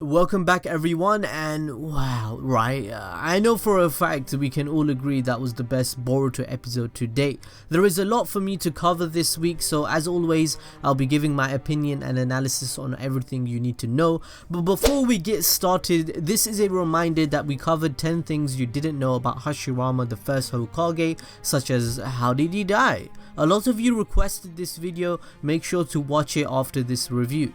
Welcome back everyone, and wow, right, I know for a fact we can all agree that was the best Boruto episode to date. There is a lot for me to cover this week, so as always I'll be giving my opinion and analysis on everything you need to know. But before we get started, this is a reminder that we covered 10 things you didn't know about Hashirama, the first Hokage, such as how did he die? A lot of you requested this video, make sure to watch it after this review.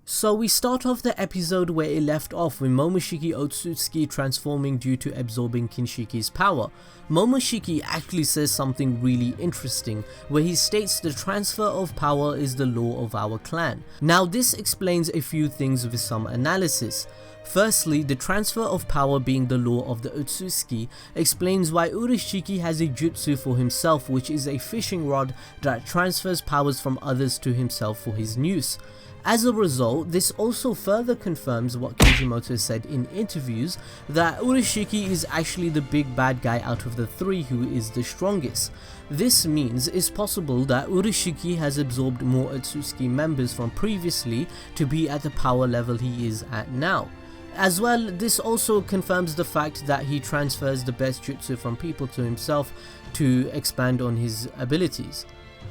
So we start off the episode where it left off with Momoshiki Otsutsuki transforming due to absorbing Kinshiki's power. Momoshiki actually says something really interesting, where he states the transfer of power is the law of our clan. Now this explains a few things with some analysis. Firstly, the transfer of power being the law of the Otsutsuki explains why Urashiki has a jutsu for himself, which is a fishing rod that transfers powers from others to himself for his use. As a result, this also further confirms what Kishimoto said in interviews, that Urashiki is actually the big bad guy out of the three who is the strongest. This means it's possible that Urashiki has absorbed more Otsutsuki members from previously to be at the power level he is at now. As well, this also confirms the fact that he transfers the best jutsu from people to himself to expand on his abilities.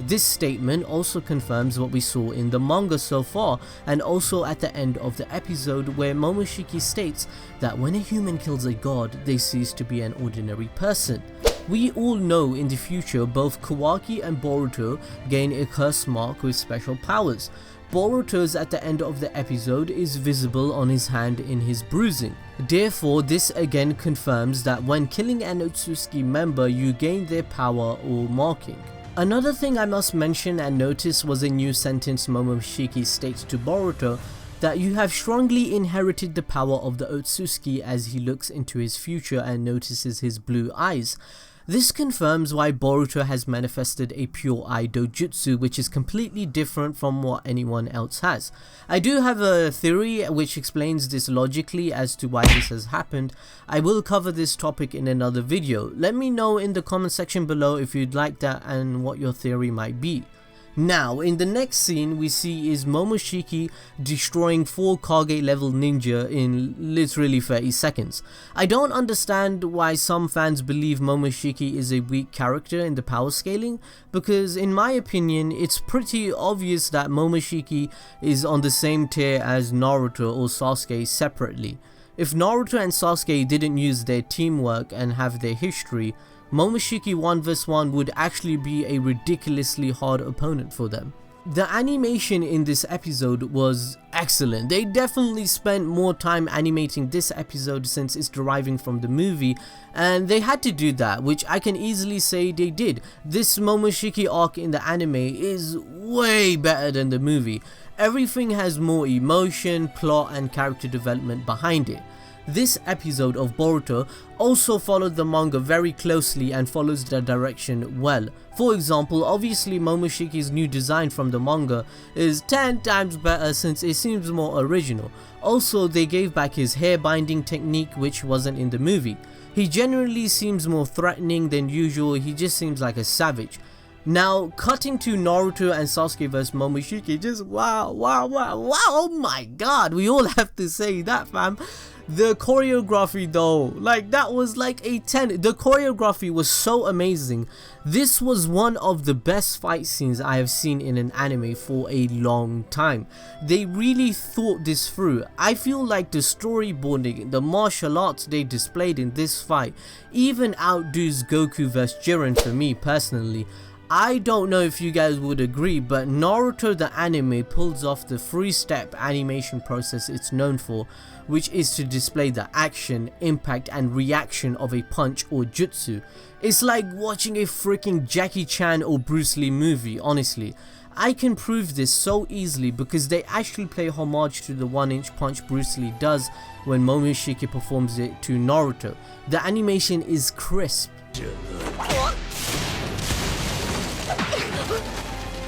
This statement also confirms what we saw in the manga so far, and also at the end of the episode where Momoshiki states that when a human kills a god, they cease to be an ordinary person. We all know in the future both Kawaki and Boruto gain a curse mark with special powers. Boruto's at the end of the episode is visible on his hand in his bruising. Therefore, this again confirms that when killing an Otsutsuki member, you gain their power or marking. Another thing I must mention and notice was a new sentence Momoshiki states to Boruto, that you have strongly inherited the power of the Otsutsuki, as he looks into his future and notices his blue eyes. This confirms why Boruto has manifested a pure eye dojutsu, which is completely different from what anyone else has. I do have a theory which explains this logically as to why this has happened. I will cover this topic in another video. Let me know in the comment section below if you'd like that and what your theory might be. Now, in the next scene we see is Momoshiki destroying 4 Kage level ninja in literally 30 seconds. I don't understand why some fans believe Momoshiki is a weak character in the power scaling, because in my opinion it's pretty obvious that Momoshiki is on the same tier as Naruto or Sasuke separately. If Naruto and Sasuke didn't use their teamwork and have their history, Momoshiki 1 vs 1 would actually be a ridiculously hard opponent for them. The animation in this episode was excellent. They definitely spent more time animating this episode since it's deriving from the movie, and they had to do that, which I can easily say they did. This Momoshiki arc in the anime is way better than the movie. Everything has more emotion, plot and character development behind it. This episode of Boruto also followed the manga very closely and follows the direction well. For example, obviously Momoshiki's new design from the manga is 10 times better since it seems more original. Also, they gave back his hair binding technique, which wasn't in the movie. He generally seems more threatening than usual. He just seems like a savage. Now, cutting to Naruto and Sasuke vs Momoshiki, just wow, oh my god, we all have to say that, fam. The choreography though, like that was like a 10. The choreography was so amazing. This was one of the best fight scenes I have seen in an anime for a long time. They really thought this through. I feel like the storyboarding, the martial arts they displayed in this fight even outdoes Goku vs Jiren for me personally. I don't know if you guys would agree, but Naruto the anime pulls off the 3-step animation process it's known for, which is to display the action, impact and reaction of a punch or jutsu. It's like watching a freaking Jackie Chan or Bruce Lee movie, honestly. I can prove this so easily because they actually play homage to the 1-inch punch Bruce Lee does when Momoshiki performs it to Naruto. The animation is crisp.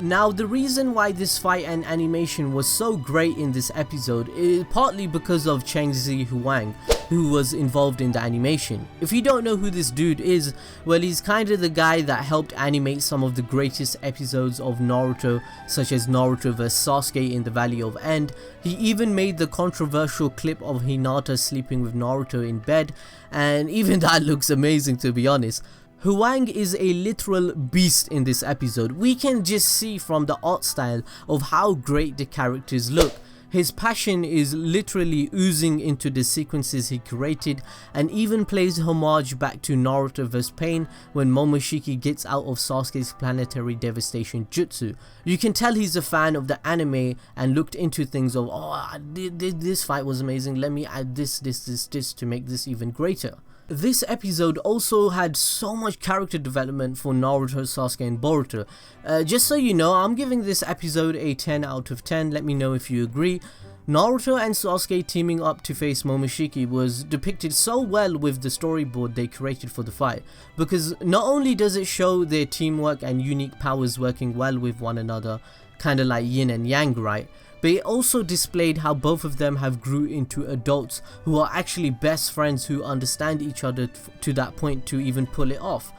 Now, the reason why this fight and animation was so great in this episode is partly because of Cheng Zi Huang. who was involved in the animation. If you don't know who this dude is, well, he's kinda the guy that helped animate some of the greatest episodes of Naruto, such as Naruto vs Sasuke in the Valley of End. He even made the controversial clip of Hinata sleeping with Naruto in bed, and even that looks amazing, to be honest. Huang is a literal beast in this episode. We can just see from the art style of how great the characters look. His passion is literally oozing into the sequences he created, and even plays homage back to Naruto vs Pain when Momoshiki gets out of Sasuke's planetary devastation jutsu. You can tell he's a fan of the anime and looked into things of, oh, this fight was amazing, let me add this to make this even greater. This episode also had so much character development for Naruto, Sasuke and Boruto. Just so you know, I'm giving this episode a 10 out of 10, let me know if you agree. Naruto and Sasuke teaming up to face Momoshiki was depicted so well with the storyboard they created for the fight, because not only does it show their teamwork and unique powers working well with one another, kinda like yin and yang, right? But it also displayed how both of them have grew into adults who are actually best friends who understand each other to that point to even pull it off.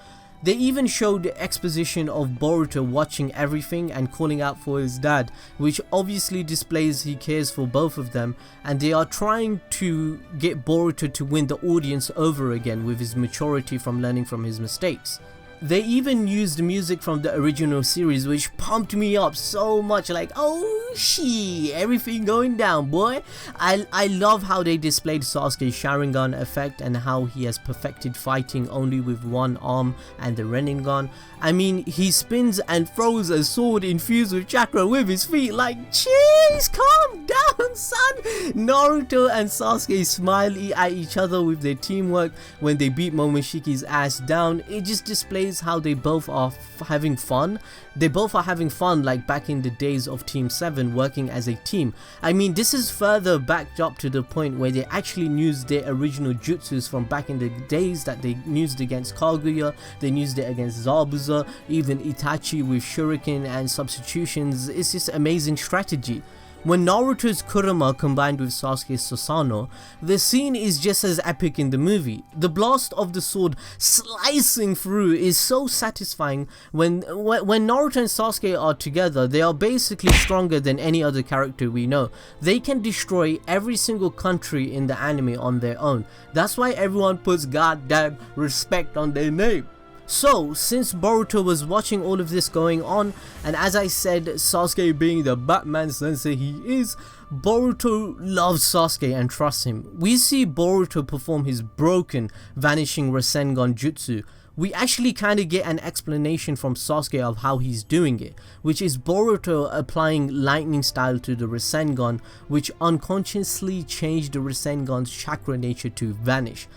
They even showed the exposition of Boruto watching everything and calling out for his dad, which obviously displays he cares for both of them, and they are trying to get Boruto to win the audience over again with his maturity from learning from his mistakes. They even used music from the original series, which pumped me up so much, like, oh shit, everything going down, boy. I love how they displayed Sasuke's Sharingan effect and how he has perfected fighting only with one arm and the Rasengan. I mean, he spins and throws a sword infused with chakra with his feet, like, jeez, calm down, son. Naruto and Sasuke smile at each other with their teamwork when they beat Momoshiki's ass down. It just displays how they both are having fun. They both are having fun like back in the days of Team 7 working as a team. I mean, this is further backed up to the point where they actually used their original jutsus from back in the days that they used against Kaguya, they used it against Zabuza, even Itachi with shuriken and substitutions. It's just amazing strategy. When Naruto's Kurama combined with Sasuke's Susanoo, the scene is just as epic in the movie. The blast of the sword slicing through is so satisfying. When Naruto and Sasuke are together, they are basically stronger than any other character we know. They can destroy every single country in the anime on their own. That's why everyone puts goddamn respect on their name. So, since Boruto was watching all of this going on, and as I said, Sasuke being the Batman sensei he is, Boruto loves Sasuke and trusts him. We see Boruto perform his broken vanishing rasengan jutsu. We actually kinda get an explanation from Sasuke of how he's doing it, which is Boruto applying lightning style to the rasengan, which unconsciously changed the rasengan's chakra nature to vanish.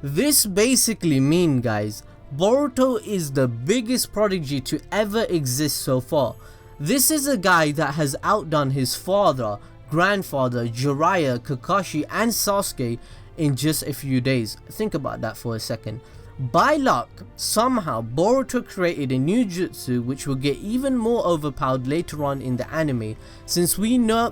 This basically means, guys, Boruto is the biggest prodigy to ever exist so far. This is a guy that has outdone his father, grandfather, Jiraiya, Kakashi and Sasuke in just a few days. Think about that for a second. By luck, somehow Boruto created a new jutsu which will get even more overpowered later on in the anime, since we now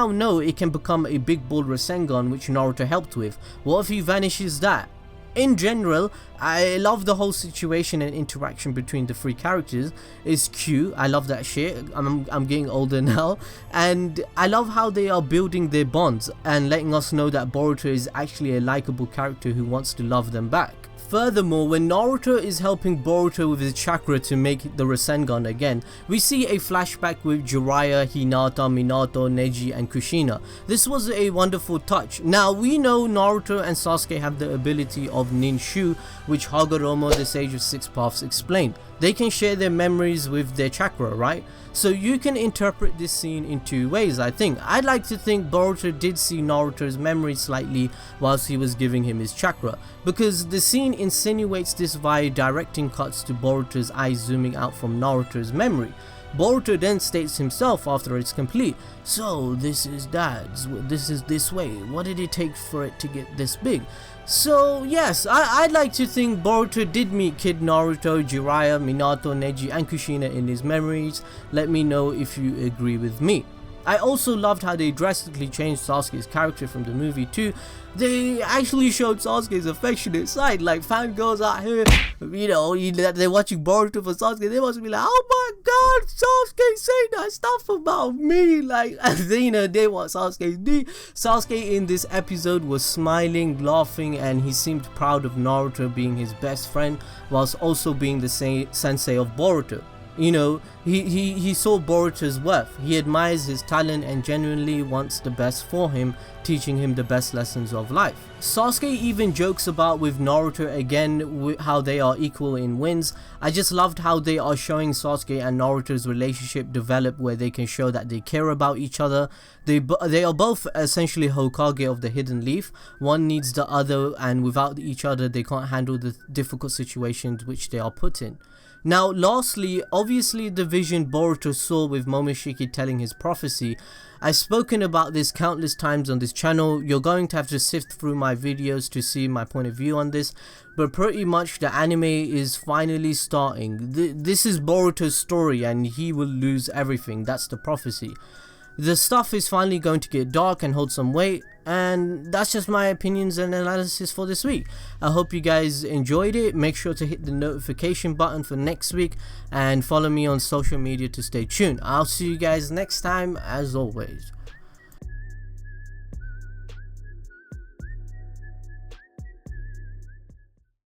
know it can become a big ball Rasengan which Naruto helped with. What if he vanishes that? In general, I love the whole situation and interaction between the three characters. It's cute, I love that shit. I'm getting older now, and I love how they are building their bonds and letting us know that Boruto is actually a likable character who wants to love them back. Furthermore, when Naruto is helping Boruto with his chakra to make the Rasengan again, we see a flashback with Jiraiya, Hinata, Minato, Neji and Kushina. This was a wonderful touch. Now we know Naruto and Sasuke have the ability of ninshu, which Hagoromo, the Sage of Six Paths, explained. They can share their memories with their chakra, right? So you can interpret this scene in two ways, I think. I'd like to think Boruto did see Naruto's memory slightly whilst he was giving him his chakra, because the scene insinuates this via directing cuts to Boruto's eyes zooming out from Naruto's memory. Boruto then states himself after it's complete, so this is dad's, this is this way, what did it take for it to get this big? So yes, I'd like to think Boruto did meet Kid Naruto, Jiraiya, Minato, Neji and Kushina in his memories. Let me know if you agree with me. I also loved how they drastically changed Sasuke's character from the movie too. They actually showed Sasuke's affectionate side, like fangirls out here, you know, they're watching Boruto for Sasuke, they must be like, oh my god, Sasuke saying that stuff about me, like, and then, you know, they want Sasuke's knee. Sasuke in this episode was smiling, laughing, and he seemed proud of Naruto being his best friend, whilst also being the sensei of Boruto. You know, he saw Boruto's worth, he admires his talent and genuinely wants the best for him, teaching him the best lessons of life. Sasuke even jokes about with Naruto again how they are equal in wins. I just loved how they are showing Sasuke and Naruto's relationship develop, where they can show that they care about each other. They are both essentially Hokage of the Hidden Leaf. One needs the other, and without each other they can't handle the difficult situations which they are put in. Now lastly, obviously the vision Boruto saw with Momoshiki telling his prophecy. I've spoken about this countless times on this channel. You're going to have to sift through my videos to see my point of view on this, but pretty much the anime is finally starting. This is Boruto's story and he will lose everything. That's the prophecy. The stuff is finally going to get dark and hold some weight, and that's just my opinions and analysis for this week. I hope you guys enjoyed it. Make sure to hit the notification button for next week and follow me on social media to stay tuned. I'll see you guys next time as always.